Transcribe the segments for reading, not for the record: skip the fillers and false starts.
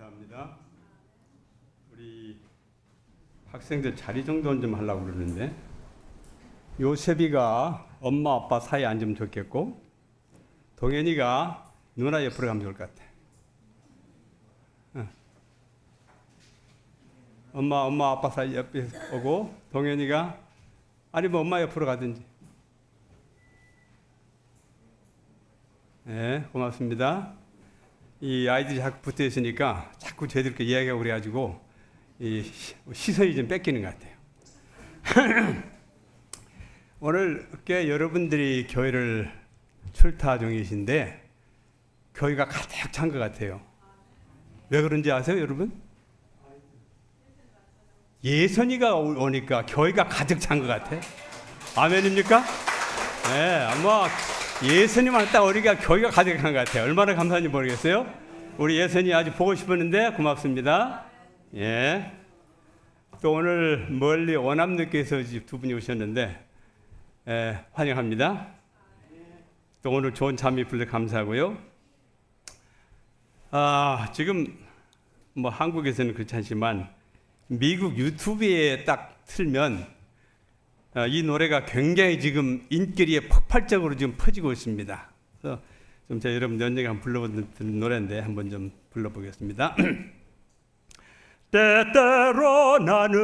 감사합니다. 우리 학생들 자리 정돈 좀 하려고 그러는데 요셉이가 엄마 아빠 사이에 앉으면 좋겠고 동현이가 누나 옆으로 가면 좋을 것 같아. 엄마 아빠 사이 옆에 오고 동현이가 아니면 엄마 옆으로 가든지. 네, 고맙습니다. 이 아이들이 자꾸 붙어 있으니까 자꾸 저희들께 이야기하고 그래가지고 이 시선이 좀 뺏기는 것 같아요. 오늘 꽤 여러분들이 교회를 출타 중이신데 교회가 가득 찬 것 같아요. 왜 그런지 아세요, 여러분? 예선이가 오니까 교회가 가득 찬 것 같아. 아멘입니까? 네, 아마 예선이만 딱 오니까 교회가 가득한 것 같아요. 얼마나 감사한지 모르겠어요. 우리 예선이 아주 보고 싶었는데 고맙습니다. 예. 또 오늘 멀리 원암님께서 두 분이 오셨는데 환영합니다. 또 오늘 좋은 잠이 불러 감사하고요. 지금 뭐 한국에서는 그렇지 않지만 미국 유튜브에 딱 틀면 이 노래가 굉장히 지금 인기리에 폭발적으로 지금 퍼지고 있습니다. 그래서 좀 제가 여러분 연예가 한번 불러본 노래인데 한번 좀 불러보겠습니다. 때때로 나는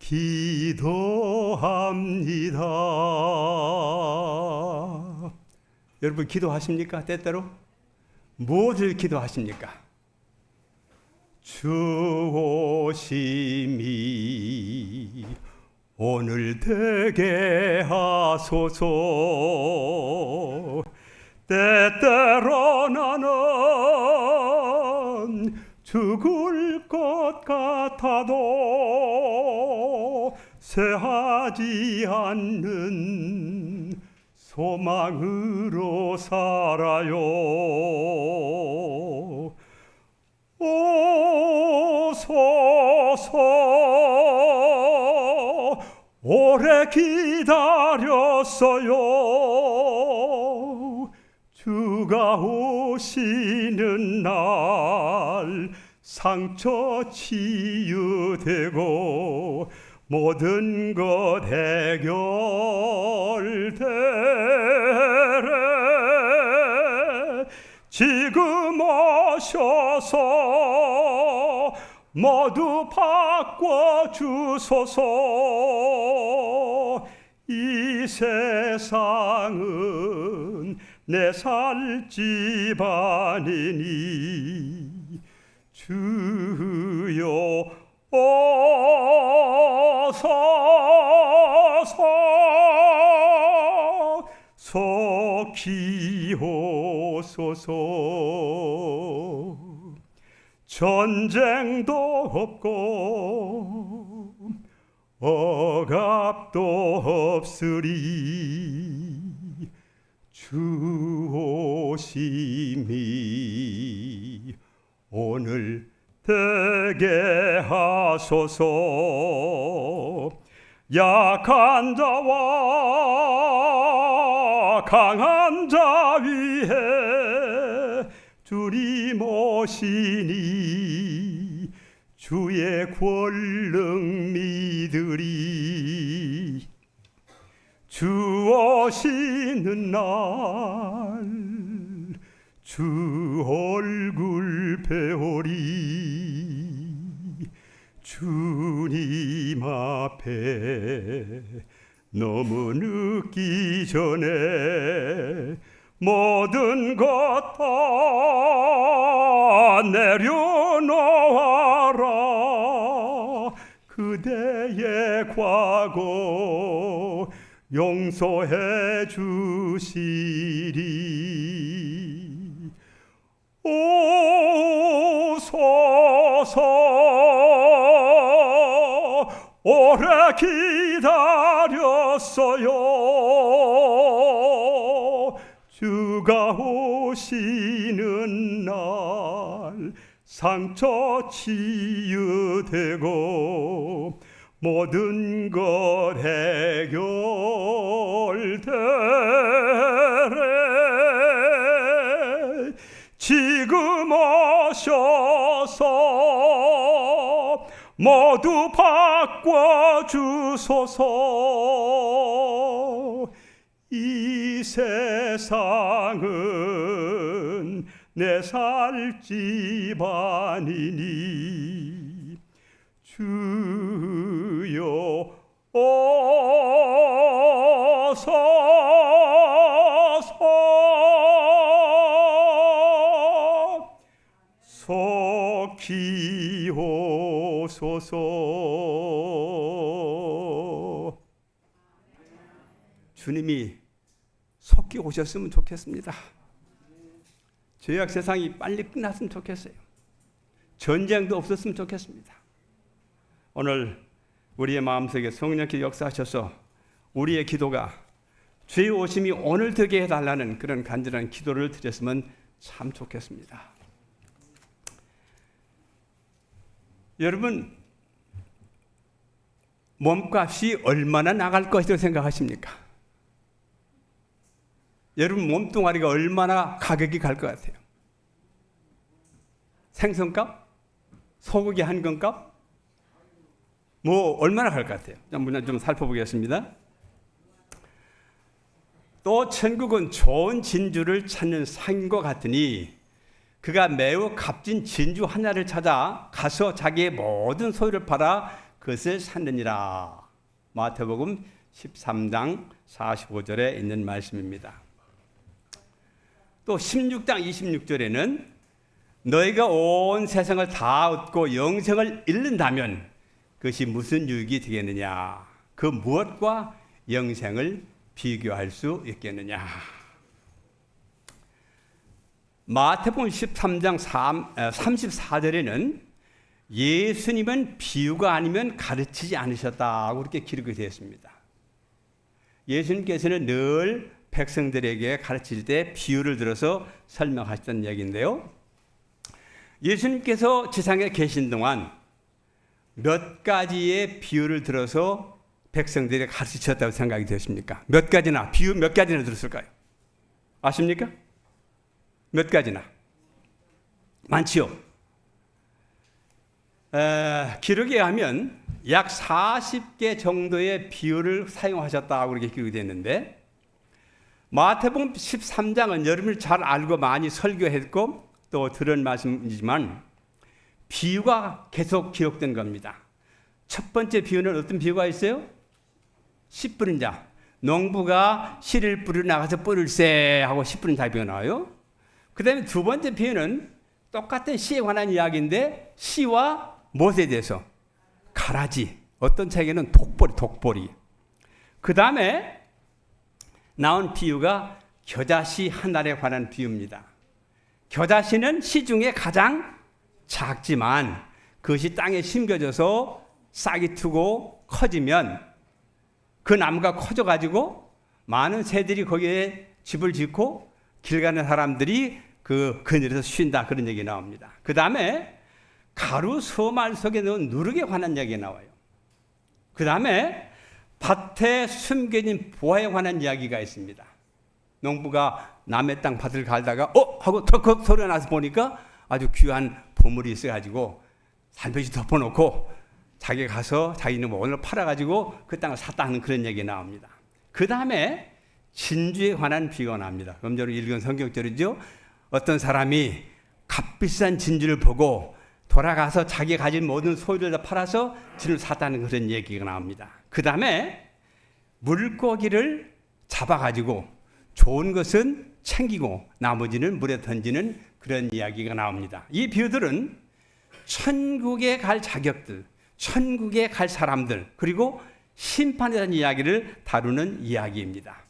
기도합니다. 여러분 기도하십니까? 때때로? 무엇을 기도하십니까? 주 오심이 오늘 되게 하소서. 때때로 나는 죽을 것 같아도 쇠하지 않는 소망으로 살아요. 오소서. 오래 기다렸어요. 주가 오시는 날 상처 치유되고 모든 것 해결되래. 지금 오셔서 모두 바꿔주소서. 이 세상은 내 살 집안이니 주여 오소서. 속히오소서. 전쟁도 없고 억압도 없으리. 주 오심이 오늘 되게 하소서. 약한 자와 강한 자 위에 주님 오시니 주의 권능 믿으리. 주 오시는 날 주 얼굴 배우리. 주님 앞에 너무 늦기 전에 모든 것 다 내려놓아라. 그대의 과거 용서해 주시리. 오소서. 오래 기다렸어요. 주가 오시는 날 상처 치유되고 모든 것 해결되래. 지금 모두 바꿔주소서. 이 세상은 내 살 집안이니 주여 오소서. 속히 오소서. 주님이 속히 오셨으면 좋겠습니다. 죄악 세상이 빨리 끝났으면 좋겠어요. 전쟁도 없었으면 좋겠습니다. 오늘 우리의 마음속에 성령께 역사하셔서 우리의 기도가 주의 오심이 오늘 되게 해달라는 그런 간절한 기도를 드렸으면 참 좋겠습니다. 여러분, 몸값이 얼마나 나갈 것이라고 생각하십니까? 여러분 몸뚱아리가 얼마나 가격이 갈 것 같아요? 생선값? 소고기 한 건값? 뭐 얼마나 갈 것 같아요? 좀 살펴보겠습니다. 또 천국은 좋은 진주를 찾는 상인과 같으니 그가 매우 값진 진주 하나를 찾아 가서 자기의 모든 소유를 팔아 그것을 샀느니라. 마태복음 13장 45절에 있는 말씀입니다. 또 16장 26절에는 너희가 온 세상을 다 얻고 영생을 잃는다면 그것이 무슨 유익이 되겠느냐? 그 무엇과 영생을 비교할 수 있겠느냐? 마태복음 13장 34절에는 예수님은 비유가 아니면 가르치지 않으셨다고 그렇게 기록이 되어 있습니다. 예수님께서는 늘 백성들에게 가르칠 때 비유를 들어서 설명하셨던 얘기인데요. 예수님께서 지상에 계신 동안 몇 가지의 비유를 들어서 백성들에게 가르치셨다고 생각이 되십니까? 몇 가지나, 비유 몇 가지나 들었을까요? 아십니까? 몇 가지나? 많지요. 기록에 의하면 약 40개 정도의 비유를 사용하셨다고 그렇게 기록이 됐는데, 마태복음 13장은 여러분이 잘 알고 많이 설교했고 또 들은 말씀이지만 비유가 계속 기록된 겁니다. 첫 번째 비유는 어떤 비유가 있어요? 씨 뿌린 자. 농부가 씨를 뿌리러 나가서 뿌릴세 하고 씨 뿌린 자 비유가 나와요. 그 다음에 두 번째 비유는 똑같은 씨에 관한 이야기인데 씨와 못에 대해서 가라지. 어떤 책에는 독보리. 그 다음에 나온 비유가 겨자씨 한 알에 관한 비유입니다. 겨자씨는 씨 중에 가장 작지만 그것이 땅에 심겨져서 싹이 트고 커지면 그 나무가 커져가지고 많은 새들이 거기에 집을 짓고 길 가는 사람들이 그 그늘에서 쉰다, 그런 얘기 나옵니다. 그 다음에 가루 서말 속에 넣은 누룩에 관한 얘기가 나와요. 그 다음에 밭에 숨겨진 보화에 관한 이야기가 있습니다. 농부가 남의 땅 밭을 갈다가 하고 턱 소리가 나서 보니까 아주 귀한 보물이 있어가지고 살며시 덮어놓고 자기가 가서 자기는 오늘 팔아가지고 그 땅을 샀다는 그런 얘기가 나옵니다. 그 다음에 진주에 관한 비유가 나옵니다. 그럼 저는 읽은 성경절이죠. 어떤 사람이 값비싼 진주를 보고 돌아가서 자기가 가진 모든 소유를 다 팔아서 진을 샀다는 그런 얘기가 나옵니다. 그 다음에 물고기를 잡아가지고 좋은 것은 챙기고 나머지는 물에 던지는 그런 이야기가 나옵니다. 이 비유들은 천국에 갈 자격들, 천국에 갈 사람들, 그리고 심판에 대한 이야기를 다루는 이야기입니다.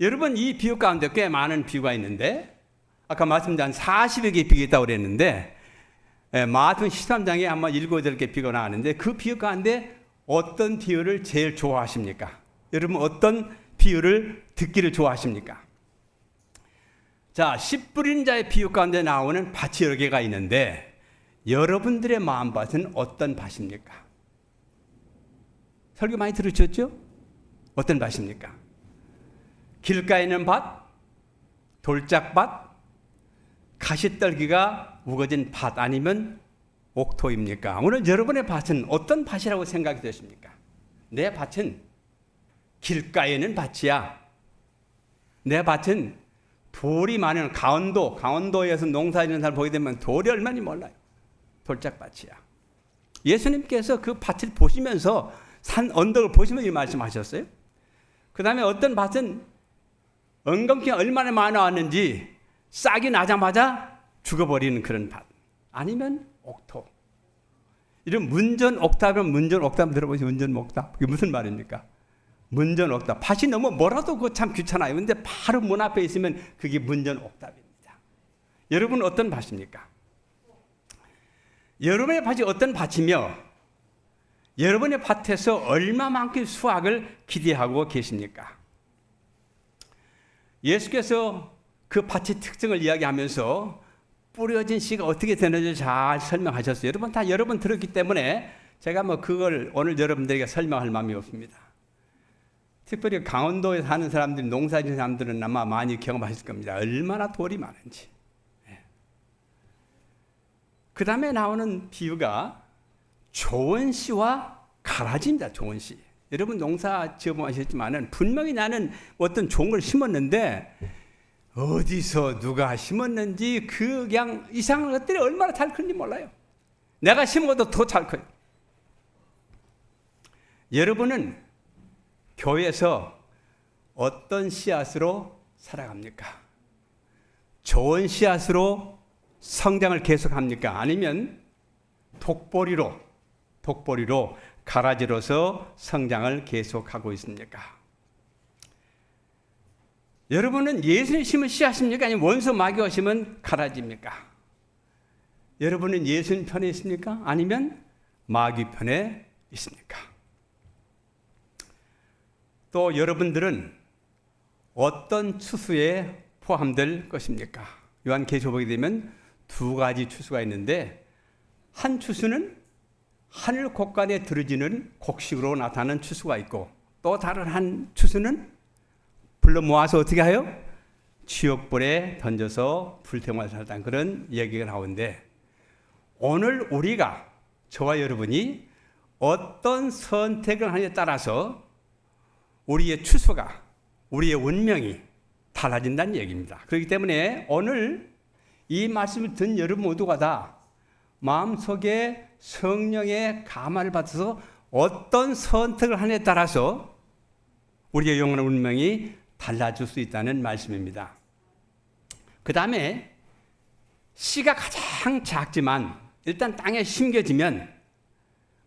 여러분, 이 비유 가운데 꽤 많은 비유가 있는데 아까 말씀드린 40여 개의 비유가 있다고 그랬는데 마태복음 13장에 아마 7, 8개 비유가 나왔는데 그 비유 가운데 어떤 비유를 제일 좋아하십니까? 여러분 어떤 비유를 듣기를 좋아하십니까? 자, 씨 뿌린 자의 비유 가운데 나오는 밭이 여러 개가 있는데 여러분들의 마음밭은 어떤 밭입니까? 설교 많이 들으셨죠? 어떤 밭입니까? 길가에 있는 밭, 돌짝밭, 가시떨기가 우거진 밭, 아니면 옥토입니까? 오늘 여러분의 밭은 어떤 밭이라고 생각이 되십니까? 내 밭은 길가에는 밭이야. 내 밭은 돌이 많은 강원도에서 농사짓는 사람 보게 되면 돌이 얼마나 몰라요. 돌짝밭이야. 예수님께서 그 밭을 보시면서 산 언덕을 보시면서 이 말씀하셨어요. 그 다음에 어떤 밭은 엉겅퀴가 얼마나 많아왔는지 싹이 나자마자 죽어버리는 그런 밭. 아니면 옥토. 이런 문전옥답이면 문전옥답 들어보세요. 문전옥답. 그게 무슨 말입니까? 문전옥답. 밭이 너무 멀어도 그거 참 귀찮아요. 근데 바로 문 앞에 있으면 그게 문전옥답입니다. 여러분은 어떤 밭입니까? 여러분의 밭이 어떤 밭이며 여러분의 밭에서 얼마만큼 수확을 기대하고 계십니까? 예수께서 그 밭의 특징을 이야기하면서 뿌려진 씨가 어떻게 되는지 잘 설명하셨어요. 여러분 다 여러 번 들었기 때문에 제가 그걸 오늘 여러분들에게 설명할 마음이 없습니다. 특별히 강원도에 사는 사람들이 농사짓는 사람들은 아마 많이 경험하실 겁니다. 얼마나 돌이 많은지. 그 다음에 나오는 비유가 좋은 씨와 가라지입니다. 좋은 씨. 여러분 농사 지어보셨지만은 분명히 나는 어떤 좋은 걸 심었는데 어디서 누가 심었는지 그냥 이상한 것들이 얼마나 잘 크는지 몰라요. 내가 심어도 더 잘 커요. 여러분은 교회에서 어떤 씨앗으로 살아갑니까? 좋은 씨앗으로 성장을 계속합니까? 아니면 독보리로 가라지로서 성장을 계속하고 있습니까? 여러분은 예수님 심은 씨앗입니까? 아니면 원수 마귀가 심은 가라지입니까? 여러분은 예수님 편에 있습니까? 아니면 마귀 편에 있습니까? 또 여러분들은 어떤 추수에 포함될 것입니까? 요한계시록 보게 되면 두 가지 추수가 있는데 한 추수는 하늘 곳간에 들어지는 곡식으로 나타나는 추수가 있고 또 다른 한 추수는 불러 모아서 어떻게 해요? 지옥불에 던져서 불태워 살던 그런 얘기가 나오는데 오늘 우리가 저와 여러분이 어떤 선택을 하느냐에 따라서 우리의 추수가 우리의 운명이 달라진다는 얘기입니다. 그렇기 때문에 오늘 이 말씀을 듣는 여러분 모두가 다 마음속에 성령의 감화를 받아서 어떤 선택을 하느냐에 따라서 우리의 영원한 운명이 달라질 수 있다는 말씀입니다. 그 다음에 씨가 가장 작지만 일단 땅에 심겨지면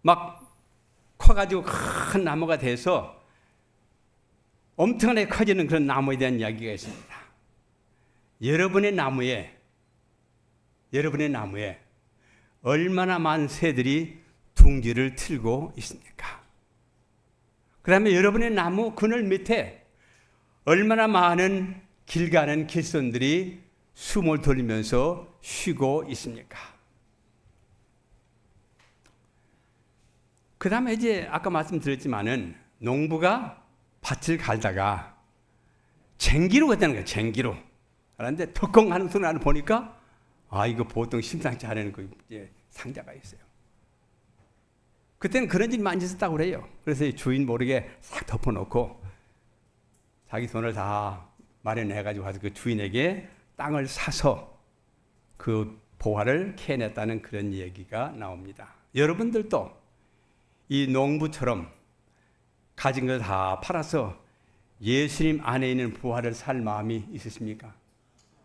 막 커가지고 큰 나무가 돼서 엄청나게 커지는 그런 나무에 대한 이야기가 있습니다. 여러분의 나무에 얼마나 많은 새들이 둥지를 틀고 있습니까? 그 다음에 여러분의 나무 그늘 밑에 얼마나 많은 길 가는 길손들이 숨을 돌리면서 쉬고 있습니까? 그 다음에 이제 아까 말씀드렸지만은 농부가 밭을 갈다가 쟁기로 갔다는 거예요. 쟁기로. 그런데 턱컹 하는 소리를 보니까 이거 보통 심상치 않은 그 상자가 있어요. 그때는 그런 일이 많이 있었다고 그래요. 그래서 주인 모르게 싹 덮어놓고 자기 돈을 다 마련해가지고 가서 그 주인에게 땅을 사서 그 보화를 캐냈다는 그런 얘기가 나옵니다. 여러분들도 이 농부처럼 가진 걸 다 팔아서 예수님 안에 있는 부활을 살 마음이 있으십니까?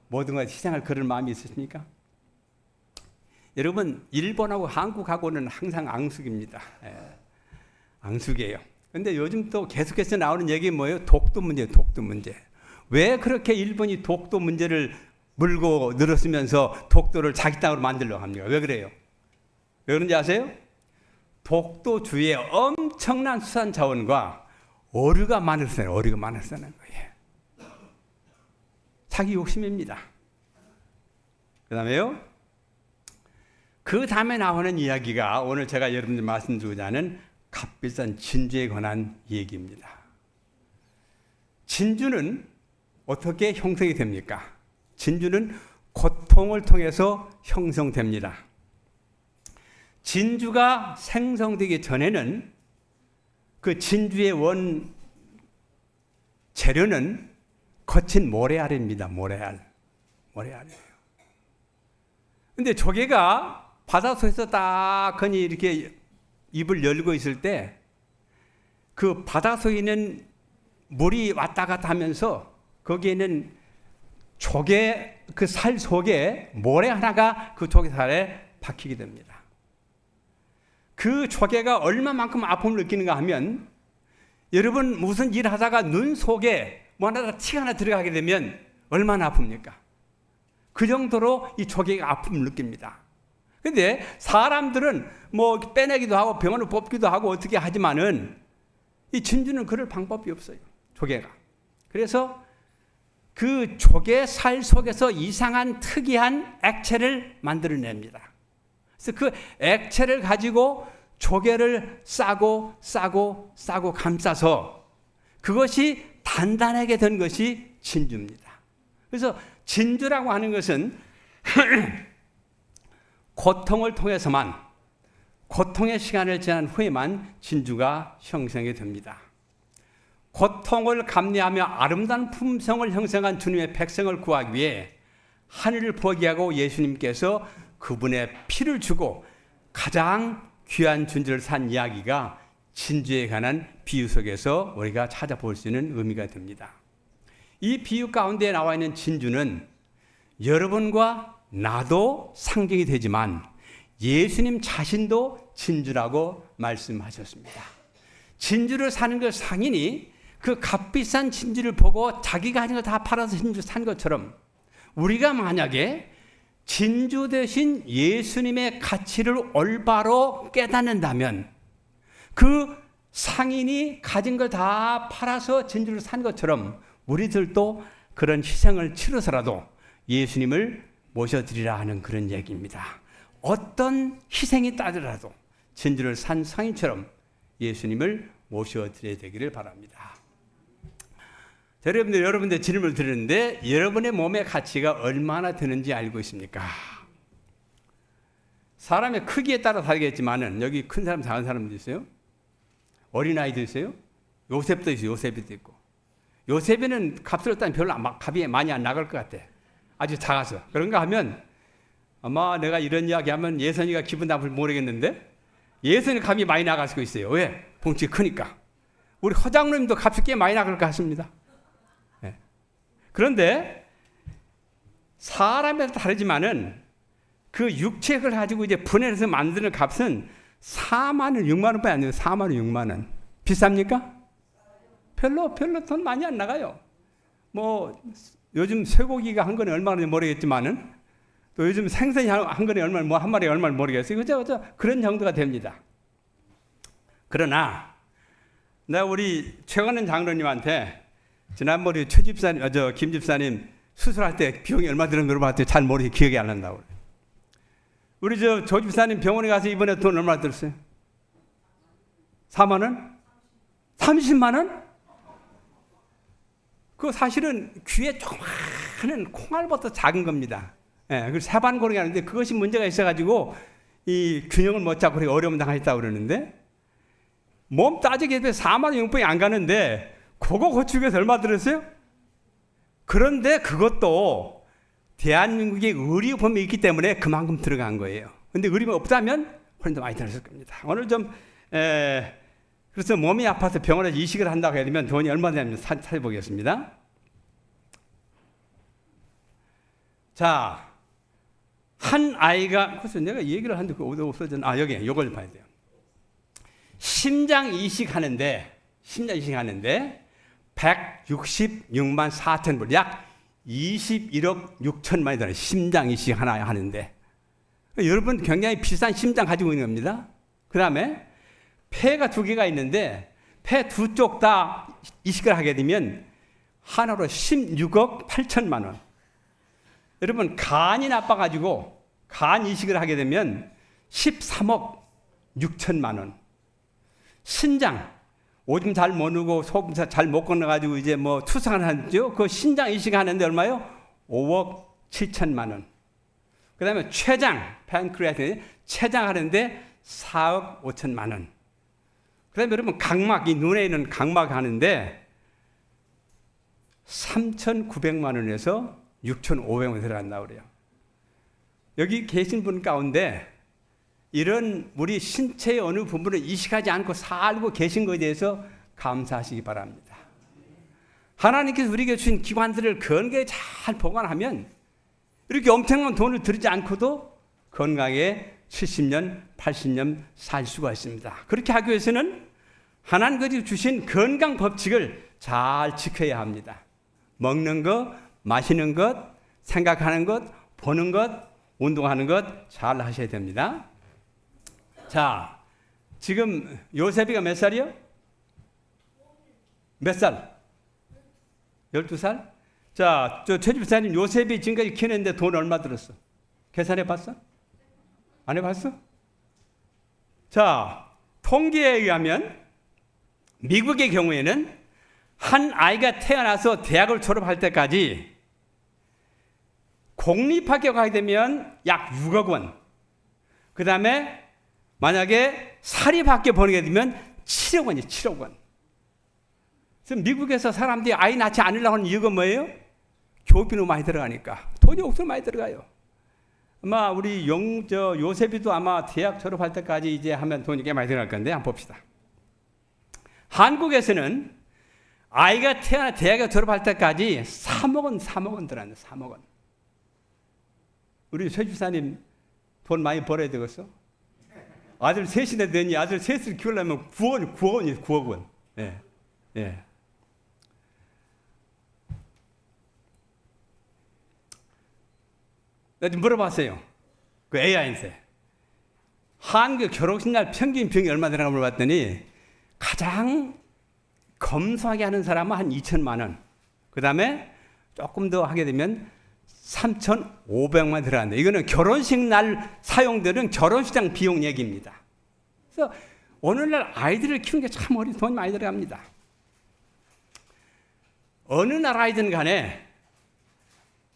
모든 걸 희생할 그런 마음이 있으십니까? 여러분 일본하고 한국하고는 항상 앙숙입니다. 앙숙이에요. 근데 요즘 또 계속해서 나오는 얘기 뭐예요? 독도 문제예요. 독도 문제. 왜 그렇게 일본이 독도 문제를 물고 늘었으면서 독도를 자기 땅으로 만들려고 합니까? 왜 그래요? 왜 그런지 아세요? 독도 주위에 엄청난 수산 자원과 어류가 많았어요. 어류가 많았다는 거예요. 자기 욕심입니다. 그 다음에요. 그 다음에 나오는 이야기가 오늘 제가 여러분들 말씀드리고자 하는 값비싼 진주에 관한 얘기입니다. 진주는 어떻게 형성이 됩니까? 진주는 고통을 통해서 형성됩니다. 진주가 생성되기 전에는 그 진주의 원 재료는 거친 모래알입니다. 모래알이에요. 근데 조개가 바닷속에서 딱 그니 이렇게 입을 열고 있을 때 그 바닷속에 있는 물이 왔다 갔다 하면서 거기에는 조개 그 살 속에 모래 하나가 그 조개 살에 박히게 됩니다. 그 조개가 얼마만큼 아픔을 느끼는가 하면 여러분 무슨 일 하다가 눈 속에 뭐 하나 티가 하나 들어가게 되면 얼마나 아픕니까? 그 정도로 이 조개가 아픔을 느낍니다. 근데 사람들은 뭐 빼내기도 하고 병원을 뽑기도 하고 어떻게 하지만은 이 진주는 그럴 방법이 없어요. 조개가. 그래서 그 조개 살 속에서 이상한 특이한 액체를 만들어냅니다. 그래서 그 액체를 가지고 조개를 싸고 감싸서 그것이 단단하게 된 것이 진주입니다. 그래서 진주라고 하는 것은 고통을 통해서만 고통의 시간을 지난 후에만 진주가 형성이 됩니다. 고통을 감내하며 아름다운 품성을 형성한 주님의 백성을 구하기 위해 하늘을 포기하고 예수님께서 그분의 피를 주고 가장 귀한 진주를 산 이야기가 진주에 관한 비유 속에서 우리가 찾아볼 수 있는 의미가 됩니다. 이 비유 가운데 나와 있는 진주는 여러분과 나도 상징이 되지만 예수님 자신도 진주라고 말씀하셨습니다. 진주를 사는 그 상인이 그 값비싼 진주를 보고 자기가 가진 거 다 팔아서 진주 산 것처럼 우리가 만약에 진주 대신 예수님의 가치를 올바로 깨닫는다면 그 상인이 가진 걸 다 팔아서 진주를 산 것처럼 우리들도 그런 희생을 치러서라도 예수님을 모셔드리라 하는 그런 얘기입니다. 어떤 희생이 따르더라도 진주를 산 상인처럼 예수님을 모셔드려야 되기를 바랍니다. 여러분들 질문을 드리는데 여러분의 몸의 가치가 얼마나 되는지 알고 있습니까? 사람의 크기에 따라 다르겠지만은 여기 큰 사람 작은 사람도 있어요. 어린아이도 있어요. 요셉도 있어요. 요셉이도 있고. 요셉이는 값을 따면 별로 값이 많이 안 나갈 것 같아. 아주 작아서. 그런가 하면 아마 내가 이런 이야기 하면 예선이가 기분 나쁠 모르겠는데 예선이 값이 많이 나갈 수 있어요. 왜? 덩치 크니까. 우리 허장님도 값이 꽤 많이 나갈 것 같습니다. 네. 그런데 사람에 따라 다르지만은 그 육체를 가지고 이제 분해해서 만드는 값은 4만 원, 6만 원밖에 안 돼요. 4만 원, 6만 원. 비쌉니까? 별로 돈 많이 안 나가요. 뭐 요즘 쇠고기가 한 건에 얼마나 모르겠지만은 또 요즘 생선이 한 건에 얼마 뭐 한 마리에 얼마나 모르겠어요. 그죠? 그런 정도가 됩니다. 그러나 내가 우리 최관원 장로님한테 지난번에 김 집사님 수술할 때 비용이 얼마 드는 물어봤더니 잘 모르게 기억이 안 난다고. 우리 조 집사님 병원에 가서 이번에 돈 얼마 들었어요? 4만 원? 30만 원? 그 사실은 귀에 조그마한 콩알보다 작은 겁니다. 예, 그래서 세반고르기 하는데 그것이 문제가 있어가지고 이 균형을 못 잡고 어려움 당했다고 그러는데 몸 따지게 되면 4만 원 용병이 안 가는데 그거 고치기 위해서 얼마 들었어요? 그런데 그것도 대한민국의 의료보험이 있기 때문에 그만큼 들어간 거예요. 근데 의료보험이 없다면 훨씬 더 많이 들었을 겁니다. 오늘 좀 그래서 몸이 아파서 병원에서 이식을 한다고 해야 되면 돈이 얼마 되는지 찾아보겠습니다. 자, 한 아이가 그래서 내가 얘기를 하는데 그 어디 없어졌나? 여기 이걸 봐야 돼요. 심장 이식하는데 166만 4천 불, 약 21억 6천만이 드는 심장 이식 하나 하는데 여러분 굉장히 비싼 심장 가지고 있는 겁니다. 그 다음에 폐가 2개가 있는데 폐 2쪽 다 이식을 하게 되면 하나로 16억 8천만 원. 여러분 간이 나빠가지고 간 이식을 하게 되면 13억 6천만 원. 신장 오줌 잘 못 누고 소금 잘 못 건너가지고 이제 뭐 투상을 하죠. 그 신장 이식하는데 얼마요? 5억 7천만 원. 그 다음에 췌장, 팬크리아스, 췌장 하는데 4억 5천만 원. 그 다음에 여러분 각막, 이 눈에 있는 각막 하는데 3,900만 원에서 6,500원 들어간다고 그래요. 여기 계신 분 가운데 이런 우리 신체의 어느 부분을 이식하지 않고 살고 계신 것에 대해서 감사하시기 바랍니다. 하나님께서 우리에게 주신 기관들을 건강하게 잘 보관하면 이렇게 엄청난 돈을 들이지 않고도 건강하게 70년, 80년 살 수가 있습니다. 그렇게 하기 위해서는 하나님께서 주신 건강 법칙을 잘 지켜야 합니다. 먹는 것, 마시는 것, 생각하는 것, 보는 것, 운동하는 것 잘 하셔야 됩니다. 자, 지금 요셉이가 몇 살이요? 몇 살? 12살? 자, 최 집사님 요셉이 지금까지 키웠는데 돈 얼마 들었어? 계산해 봤어? 안 해봤어? 자, 통계에 의하면 미국의 경우에는 한 아이가 태어나서 대학을 졸업할 때까지 공립학교 가게 되면 약 6억 원. 그 다음에 만약에 사립학교 보내게 되면 7억 원이에요. 7억 원. 그래서 미국에서 사람들이 아이 낳지 않으려고 하는 이유가 뭐예요? 교육비 너무 많이 들어가니까. 돈이 엄청 많이 들어가요. 아마 우리 요셉이도 아마 대학 졸업할 때까지 이제 하면 돈이 꽤 많이 들어갈 건데 한번 봅시다. 한국에서는 아이가 태어나 대학에 졸업할 때까지 3억 원 들어간다. 3억 원. 우리 최 집사님 돈 많이 벌어야 되겠어? 아들 셋이나 되니 아들 셋을 키우려면 9억 원이에요. 9억 원. 예. 예. 나 좀 물어봤어요. 그 AI한테. 한국 결혼식 날 평균 비용이 얼마 되나 물어봤더니 가장 검소하게 하는 사람은 한 2천만 원. 그 다음에 조금 더 하게 되면 3,500만 들어간다. 이거는 결혼식 날 사용되는 결혼식장 비용 얘기입니다. 그래서 오늘날 아이들을 키우는 게 참 돈이 많이 들어갑니다. 어느 나라이든 간에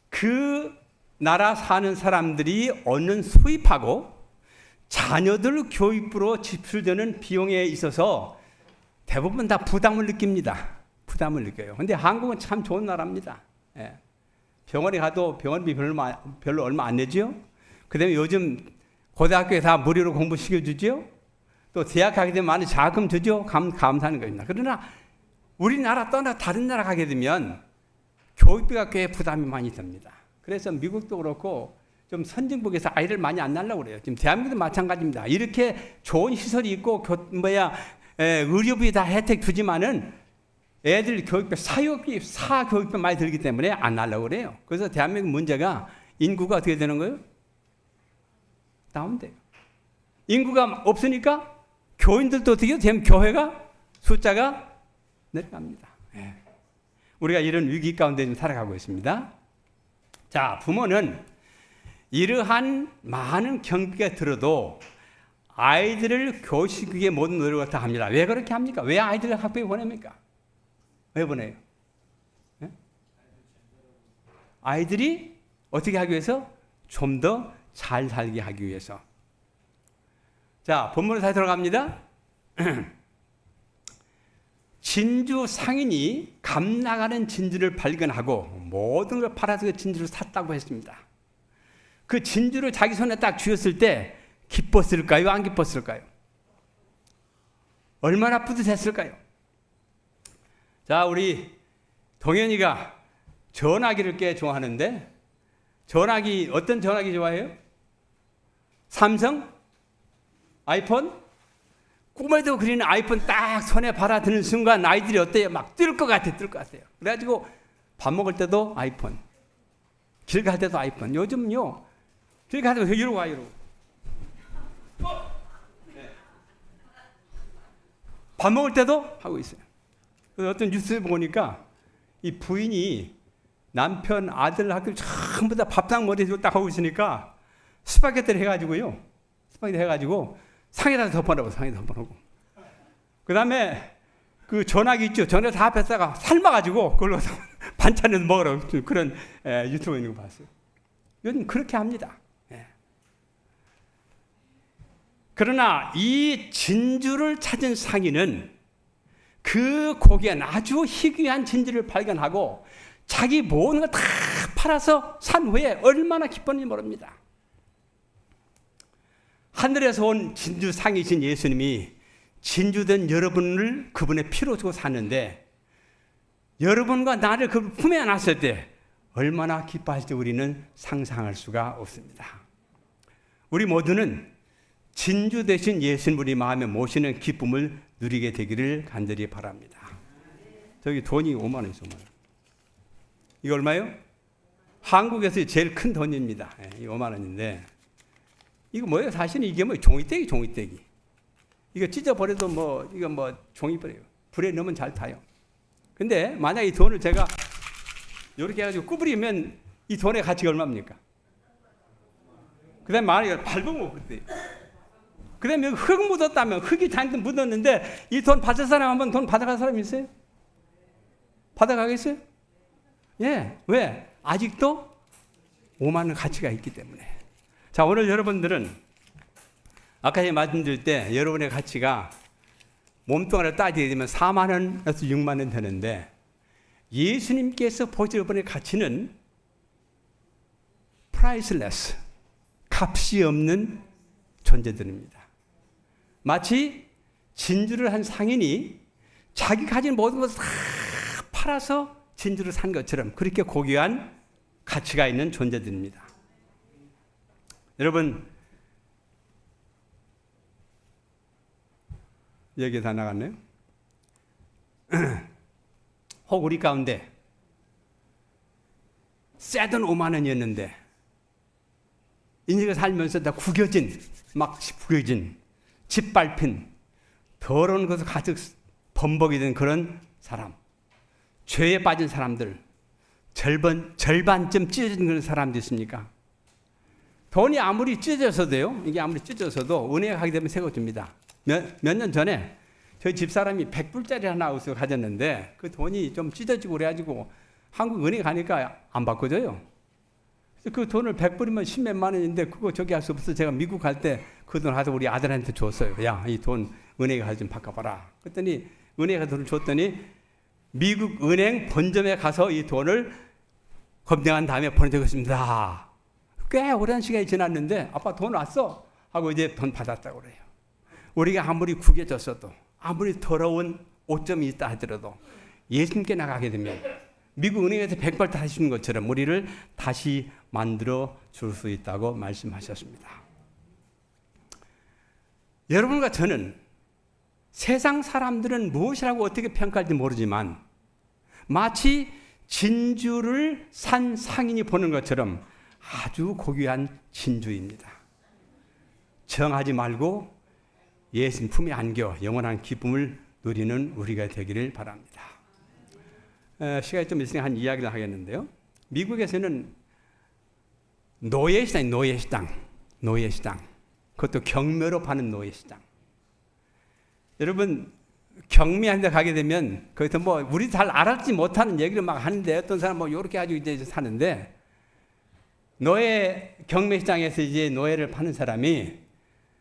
그 나라 사는 사람들이 얻는 수입하고 자녀들 교육비로 지출되는 비용에 있어서 대부분 다 부담을 느낍니다. 부담을 느껴요. 근데 한국은 참 좋은 나라입니다. 예. 병원에 가도 병원비 별로 얼마 안 내죠. 그 다음에 요즘 고등학교에 다 무료로 공부시켜주죠. 또 대학 가게 되면 많은 자금 주죠. 감사하는 겁니다. 그러나 우리나라 떠나 다른 나라 가게 되면 교육비가 꽤 부담이 많이 듭니다. 그래서 미국도 그렇고 좀 선진국에서 아이를 많이 안 낳으려고 그래요. 지금 대한민국도 마찬가지입니다. 이렇게 좋은 시설이 있고 의료비 다 혜택 주지만은 애들 교육비, 사교육비 많이 들기 때문에 안 하려고 그래요. 그래서 대한민국 문제가 인구가 어떻게 되는 거예요? 다운돼요. 인구가 없으니까 교인들도 어떻게 해요? 지금 교회가 숫자가 내려갑니다. 예. 우리가 이런 위기 가운데 좀 살아가고 있습니다. 자, 부모는 이러한 많은 경비가 들어도 아이들을 교육시키기에 모든 노력을 다 합니다. 왜 그렇게 합니까? 왜 아이들을 학교에 보냅니까? 왜 보내요? 네? 아이들이 어떻게 하기 위해서? 좀 더 잘 살게 하기 위해서. 자, 본문으로 다시 들어갑니다. 진주 상인이 값 나가는 진주를 발견하고 모든 걸 팔아서 그 진주를 샀다고 했습니다. 그 진주를 자기 손에 딱 쥐었을 때 기뻤을까요? 안 기뻤을까요? 얼마나 뿌듯했을까요? 자, 우리 동현이가 전화기를 꽤 좋아하는데 전화기 어떤 전화기 좋아해요? 삼성? 아이폰? 꿈에도 그리는 아이폰 딱 손에 받아드는 순간 아이들이 어때요? 막 뜰 것 같아요. 그래가지고 밥 먹을 때도 아이폰, 길 갈 때도 아이폰. 요즘요 길 갈 때도 이러고 와 이러고. 밥 먹을 때도 하고 있어요. 어떤 뉴스에 보니까 이 부인이 남편, 아들 학교 전부 다 밥상 머리에 딱 하고 있으니까 스파게티를 해가지고요. 상에다 덮어놓고. 그 다음에 그 전화기 있죠. 전화기 다 뺐다가 삶아가지고 그걸로 반찬에서 먹으라고 그런 유튜브에 있는 거 봤어요. 요즘 그렇게 합니다. 예. 그러나 이 진주를 찾은 상인은 그 고귀한 아주 희귀한 진주를 발견하고 자기 모든 걸 다 팔아서 산 후에 얼마나 기뻤는지 모릅니다. 하늘에서 온 진주 상이신 예수님이 진주된 여러분을 그분의 피로 주고 샀는데 여러분과 나를 그 품에 안았을 때 얼마나 기뻐하실지 우리는 상상할 수가 없습니다. 우리 모두는 진주 대신 예수님 우리 마음에 모시는 기쁨을 누리게 되기를 간절히 바랍니다. 저기 돈이 5만 원 있어. 5만 원. 이거 얼마예요? 한국에서 제일 큰 돈입니다. 이 5만 원인데 이거 뭐예요? 사실은 이게 뭐 종이떼기, 종이떼기. 이거 찢어버려도 뭐 이거 뭐 종이 버려요. 불에 넣으면 잘 타요. 근데 만약 이 돈을 제가 이렇게 해가지고 구부리면 이 돈의 가치가 얼마입니까? 그 다음에 만약에 밟으면 그때요. 그 다음에 흙 묻었다면 흙이 잔뜩 묻었는데 이 돈 받을 사람 한번 돈 받아갈 사람 있어요? 받아가겠어요? 예. 왜? 아직도 5만 원 가치가 있기 때문에. 자, 오늘 여러분들은 아까 제가 말씀드릴 때 여러분의 가치가 몸뚱아리를 따지게 되면 4만 원에서 6만 원 되는데 예수님께서 보실 여러분의 가치는 priceless, 값이 없는 존재들입니다. 마치 진주를 한 상인이 자기 가진 모든 것을 다 팔아서 진주를 산 것처럼 그렇게 고귀한 가치가 있는 존재들입니다. 여러분, 얘기 다 나갔네요. 혹 우리 가운데 쎄돈 5만 원이었는데 인생을 살면서 다 구겨진, 막 구겨진, 짓밟힌, 더러운 것을 가득 범벅이 된 그런 사람, 죄에 빠진 사람들, 절반쯤 찢어진 그런 사람도 있습니까? 돈이 아무리 찢어져서도요, 이게 아무리 찢어져서도 은혜가 가게 되면 새거줍니다. 몇 년 전에 저희 집사람이 100불짜리 하나 하우스 가졌는데 그 돈이 좀 찢어지고 그래가지고 한국 은행 가니까 안 바꿔줘요. 그래서 그 돈을 100불이면 10몇만 원인데 그거 저기 할 수 없어서 제가 미국 갈 때 그 돈 가서 우리 아들한테 줬어요. 야, 이 돈 은행에 가서 좀 바꿔봐라. 그랬더니 은행에 돈을 줬더니 미국 은행 본점에 가서 이 돈을 검증한 다음에 보내드리겠습니다. 꽤 오랜 시간이 지났는데 아빠 돈 왔어? 하고 이제 돈 받았다고 그래요. 우리가 아무리 구겨졌어도 아무리 더러운 오점이 있다 하더라도 예수님께 나가게 되면 미국 은행에서 100발 다 하시는 것처럼 우리를 다시 만들어 줄 수 있다고 말씀하셨습니다. 여러분과 저는 세상 사람들은 무엇이라고 어떻게 평가할지 모르지만 마치 진주를 산 상인이 보는 것처럼 아주 고귀한 진주입니다. 정하지 말고 예수님 품에 안겨 영원한 기쁨을 누리는 우리가 되기를 바랍니다. 시간이 좀 있으니까 한 이야기를 하겠는데요. 미국에서는 노예시장. 그것도 경매로 파는 노예시장. 여러분, 경매한 데 가게 되면 거기서 뭐 우리 잘 알았지 못하는 얘기를 막 하는데 어떤 사람 뭐 이렇게 가지고 이제 사는데 노예 경매시장에서 이제 노예를 파는 사람이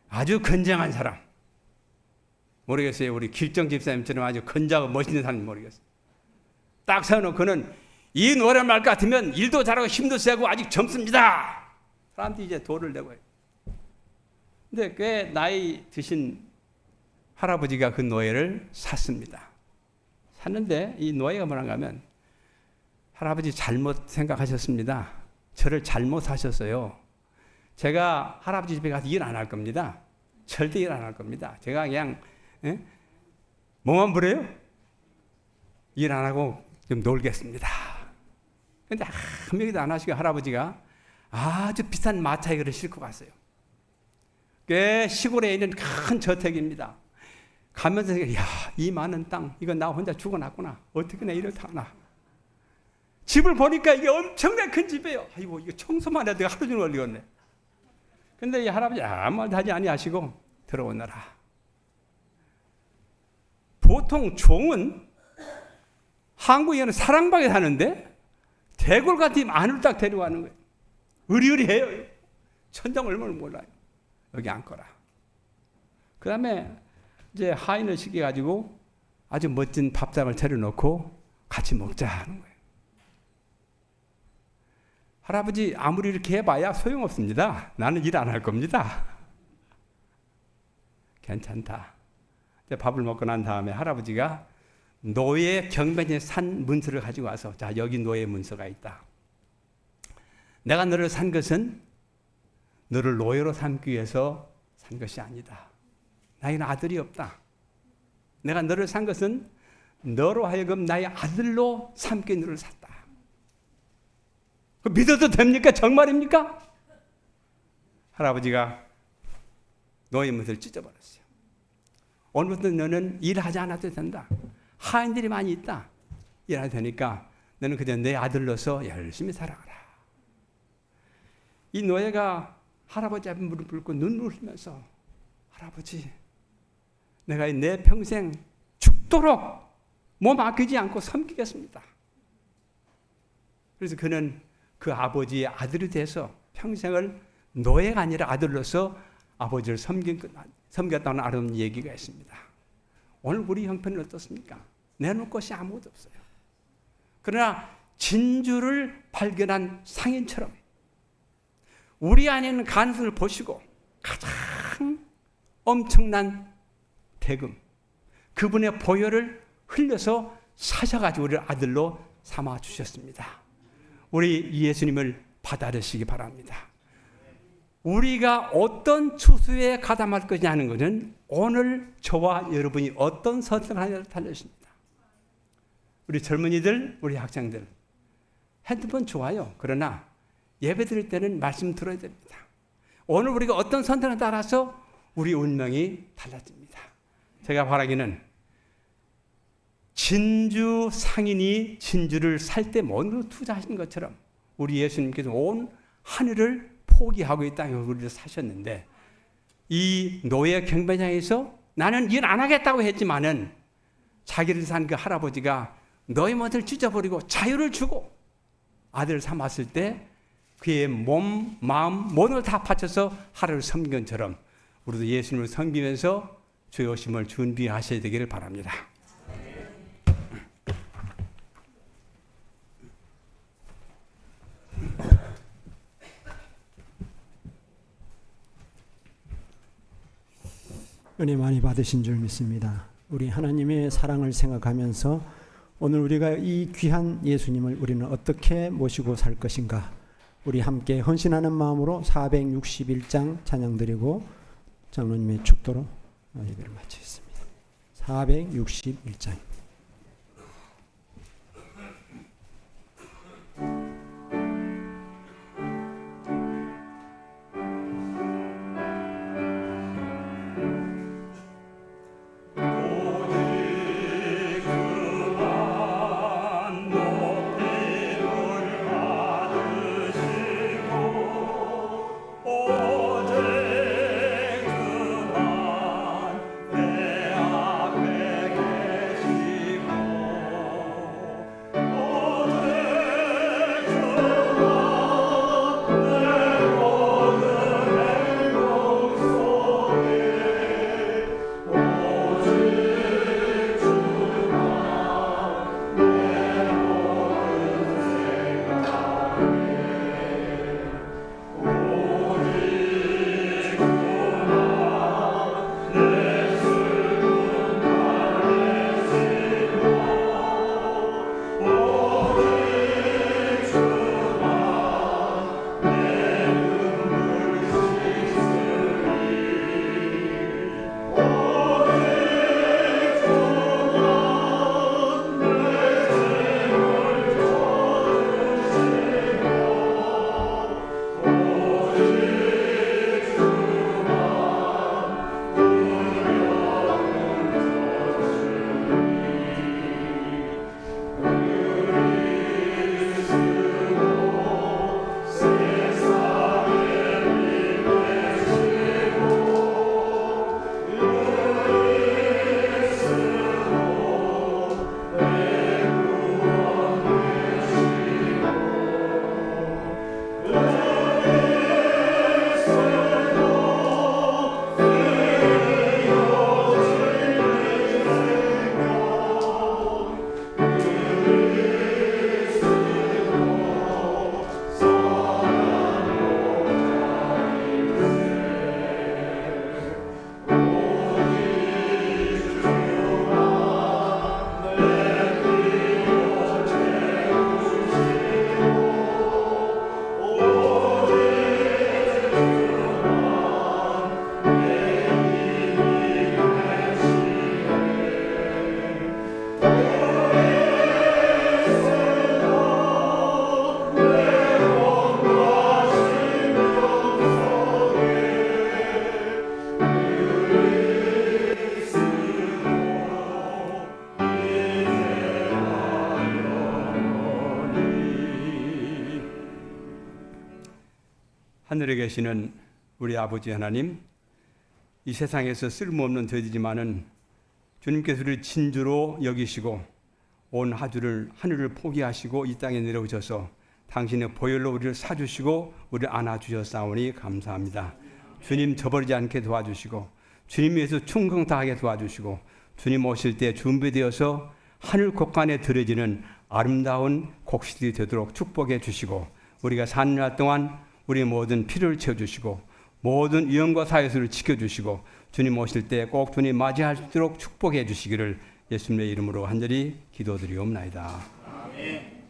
아주 건장한 사람. 모르겠어요. 우리 길정 집사님처럼 아주 건장하고 멋있는 사람이 모르겠어요. 딱 세워놓고는 이 노래 말 같으면 일도 잘하고 힘도 세고 아직 젊습니다. 사람들이 이제 돈을 내고 해요. 근데 꽤 나이 드신 할아버지가 그 노예를 샀습니다. 샀는데 이 노예가 뭐라고 하면 할아버지 잘못 생각하셨습니다. 저를 잘못 사셨어요. 제가 할아버지 집에 가서 일 안 할 겁니다. 절대 일 안 할 겁니다. 제가 그냥 뭐만 부려요? 일 안 하고 좀 놀겠습니다. 근데 한 명도 안 하시고 할아버지가 아주 비싼 마차이거를 싣고 갔어요. 꽤 시골에 있는 큰 저택입니다. 가면서 야, 이 많은 땅 이거 나 혼자 죽어놨구나. 어떻게 내 이렇게 하나. 집을 보니까 이게 엄청나게 큰 집이에요. 아이고 이거 청소만 해도 하루 종일 걸리겠네. 근데 이 할아버지 아무 말도 하지 아니하시고 들어오너라. 보통 종은 한국에는 사랑방에 사는데 대골 같은 안을 딱 데려가는 거예요. 의리의리해요. 천장 얼마나 몰라요. 여기 앉거라. 그 다음에 이제 하인을 시켜가지고 아주 멋진 밥상을 차려놓고 같이 먹자 하는 거예요. 할아버지 아무리 이렇게 해봐야 소용없습니다. 나는 일 안 할 겁니다. 괜찮다. 이제 밥을 먹고 난 다음에 할아버지가 노예 경배에 산 문서를 가지고 와서, 자, 여기 노예 문서가 있다. 내가 너를 산 것은 너를 노예로 삼기 위해서 산 것이 아니다. 나에게는 아들이 없다. 내가 너를 산 것은 너로 하여금 나의 아들로 삼기 너를 샀다. 믿어도 됩니까? 정말입니까? 할아버지가 노예 문서를 찢어버렸어요. 오늘부터 너는 일하지 않아도 된다. 하인들이 많이 있다. 일하도 되니까 너는 그저 내 아들로서 열심히 살아가라. 이 노예가 할아버지 앞에 무릎 꿇고 눈물을 흘리면서, 할아버지, 내가 내 평생 죽도록 몸 아끼지 않고 섬기겠습니다. 그래서 그는 그 아버지의 아들이 돼서 평생을 노예가 아니라 아들로서 아버지를 섬겼다는 아름다운 얘기가 있습니다. 오늘 우리 형편은 어떻습니까? 내놓을 것이 아무것도 없어요. 그러나 진주를 발견한 상인처럼 우리 안에 있는 가능성을 보시고 가장 엄청난 대금, 그분의 보혈을 흘려서 사셔가지고 우리를 아들로 삼아 주셨습니다. 우리 예수님을 받아들이시기 바랍니다. 우리가 어떤 추수에 가담할 것이냐는 것은 오늘 저와 여러분이 어떤 선택을 하냐에 달려있습니다. 우리 젊은이들, 우리 학생들, 핸드폰 좋아요. 그러나 예배 드릴 때는 말씀 들어야 됩니다. 오늘 우리가 어떤 선택에 따라서 우리 운명이 달라집니다. 제가 바라기는 진주 상인이 진주를 살 때 모든 투자하신 것처럼 우리 예수님께서 온 하늘을 포기하고 이 땅에 우리를 사셨는데, 이 노예 경배장에서 나는 일 안 하겠다고 했지만은 자기를 산 그 할아버지가 너의 것을 찢어버리고 자유를 주고 아들을 삼았을 때 그의 몸, 마음, 모든 걸 다 바쳐서 하루를 섬긴 것처럼 우리도 예수님을 섬기면서 주의 오심을 준비하셔야 되기를 바랍니다. 은혜 많이 받으신 줄 믿습니다. 우리 하나님의 사랑을 생각하면서 오늘 우리가 이 귀한 예수님을 우리는 어떻게 모시고 살 것인가, 우리 함께 헌신하는 마음으로 461장 찬양 드리고 장로님의 축도로 예배를 마치겠습니다. 461장. 내 앞에 계신 하늘에 계시는 우리 아버지 하나님, 이 세상에서 쓸모없는 돼지지만은 주님께서 우리를 진주로 여기시고 온 하늘을 포기하시고 이 땅에 내려오셔서 당신의 보혈로 우리를 사주시고 우리를 안아주셨사오니 감사합니다. 주님 저버리지 않게 도와주시고 주님 위해서 충성 다하게 도와주시고 주님 오실 때 준비되어서 하늘 곳간에 들어지는 아름다운 곡식들이 되도록 축복해 주시고 우리가 사는 날 동안 우리 모든 필요를 채워주시고 모든 위험과 사회수를 지켜주시고 주님 오실 때 꼭 주님 맞이할 수 있도록 축복해 주시기를 예수님의 이름으로 간절히 기도드리옵나이다. 아멘.